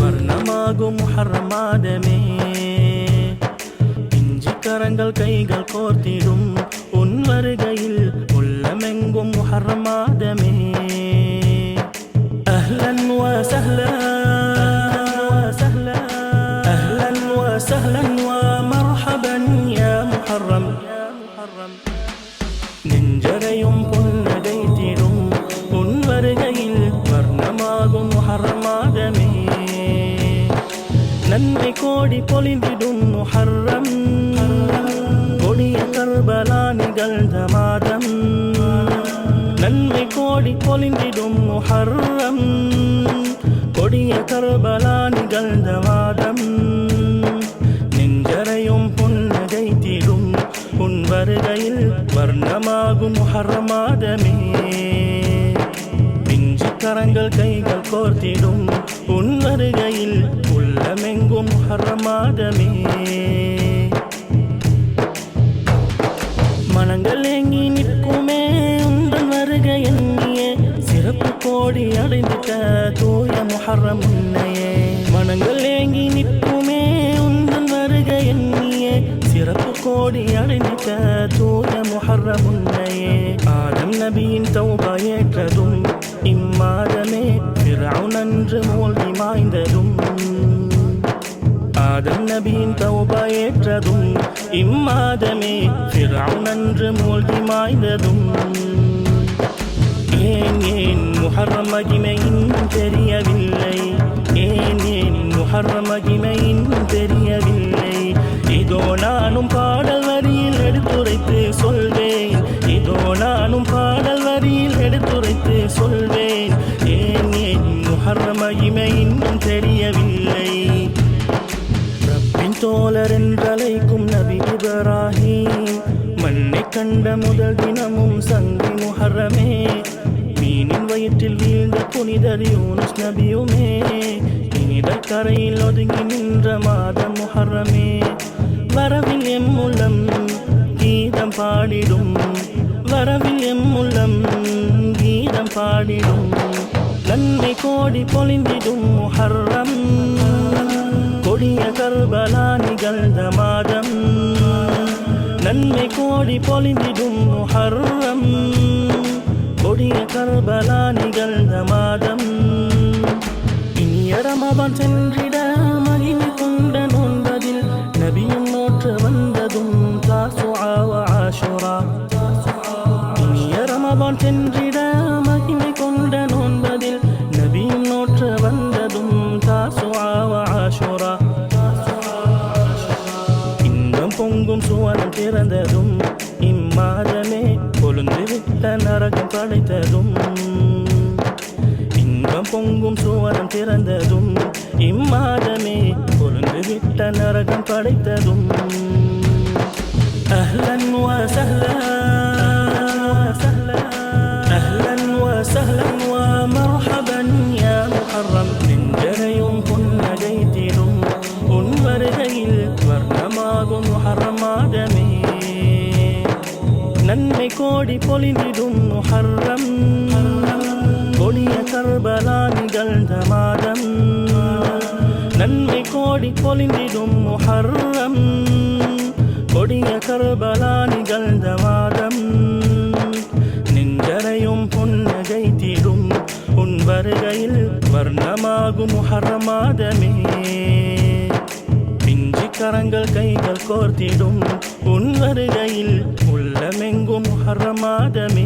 வர்ணமாகும் முஹர்ரம் மாதமே, கரங்கள் கைகள் கோர்த்திடும் உன் வருகையில் உள்ளமெங்கும் முஹர்ரம் மாதமே. அஹ்லன் வ சஹ்லன் அஹ்லன் வ சஹ்லன் வ மர்ஹபன் யா முஹர்ரம். நெஞ்சரையும் புன்னகைத்திடும் உன் வருகையில் வர்ணமாகும் முஹர்ரம் மாதமே. நன்மை கோடி பொழிந்திடும் முஹர்ரம், கொடிய கர்பலா நிகழ்ந்த மாதம். நன்மை கோடி பொழிந்திடும் முஹர்ரம், கொடிய கர்பலா நிகழ்ந்த மாதம். நெஞ்சரையும் புன்னகைத்திடும் உன் வருகையில் வர்ணமாகும் முஹர்ரம் மாதமே. கரங்கள் கைகள் கோர்த்திடும் உன் வருகையில் உள்ளமெங்கும் முஹர்ரம் மாதமே. மனங்கள் ஏங்கி நிற்குமே உந்தன் வருகை எண்ணியே, சிறப்பு கோடி அடைந்திட்ட தூய முஹர்ரம் உன்னையே. மனங்கள் ஏங்கி நிற்குமே உந்தன் வருகை எண்ணியே, சிறப்பு கோடி அடைந்திட்ட தூய முஹர்ரம் உன்னையே. ஆதம் நபியின் தௌபா ஏற்றதும் இம்மாதமே, ஃபிர்அவுன் அன்று மூழ்கி மாய்ந்ததும். ஆதம் நபியின் தௌபா ஏற்றதும் இம்மாதமே, ஃபிர்அவுன் அன்று மூழ்கி மாய்ந்ததும். ஏன் ஏன் முஹர்ரம் மகிமையின் தெரியவில்லை, ஏன் ஏன் முஹர்ரம் மகிமையின் தெரியவில்லை. இதோ நானும் பாடல் வரியில் எடுத்துரைத்து சொல்வேன், இதோ நானும் பாடல் வரியில் எடுத்துரைத்து சொல்வேன். ஏன் ஏன் முஹர்ரம் மகிமை இன்னும் தெரியவில்லை. ரப்பின் தோழர் என்றழைக்கும் நபி இப்ராஹீம், மண்ணை கண்ட முதல் தினமும் சங்கி முஹர்ரமே. மீனின் வயிற்றில் வீழ்ந்த புனிதர் யூனுஸ் நபியுமே, இனிதல் கரையில் ஒதுங்கி நின்ற மாதம் முஹர்ரமே. வரவில் எம் உள்ளம் கீதம் பாடிடும், வரவில் எம் உள்ளம் கீதம் பாடிடும். நன்மை கோடி பொழிந்திடும் முஹர்ரம், கொடிய கர்பலா நிகழ்ந்த மாதம். நன்மை கோடி பொழிந்திடும் முஹர்ரம், கொடிய கர்பலா நிகழ்ந்த மாதம். இனிய ரமதான் சென்றிட மகிமை கொண்ட நோன்பதில், நபியும் நோற்று வந்ததும் தாசுஆ வ ஆஷுரா. இனிய ரமதான் சென்றிட மகிமை கொண்ட நோன்பதில், நபியும் நோற்று வந்ததும் தாசுஆ வ ஆஷுரா. இன்பம் பொங்கும் சுவனம் திறந்ததும் இம்மாதமே, கொழுந்து விட்ட நரகம் படைத்ததும். இன்பம் பொங்கும் சுவனம் திறந்ததும் இம்மாதமே, கொழுந்து விட்ட நரகம் படைத்ததும். அஹ்லன் வ சஹ்லன் அஹ்லன் வ சஹ்லன் வ மர்ஹபன் யா முஹர்ரம். நெஞ்சரையும் புன்னகைத்திடும் உன் வருகையில் வர்ணமாகும் முஹர்ரம் மாதமே. நன்மை கோடி பொழிந்திடும் முஹர்ரம், கொடிய கர்பலா நிகழ்ந்த மாதம். நன்மை கோடி பொழிந்திடும் முஹர்ரம், கொடிய கர்பலா நிகழ்ந்த மாதம். நெஞ்சரையும் புன்னகைத்திடும் உன் வருகையில் வர்ணமாகும் முஹர்ரம் மாதமே. கரங்கள் கைகள் கோர்த்திடும் உன் வருகையில் உள்ளமெங்கும் முஹர்ரம் மாதமே.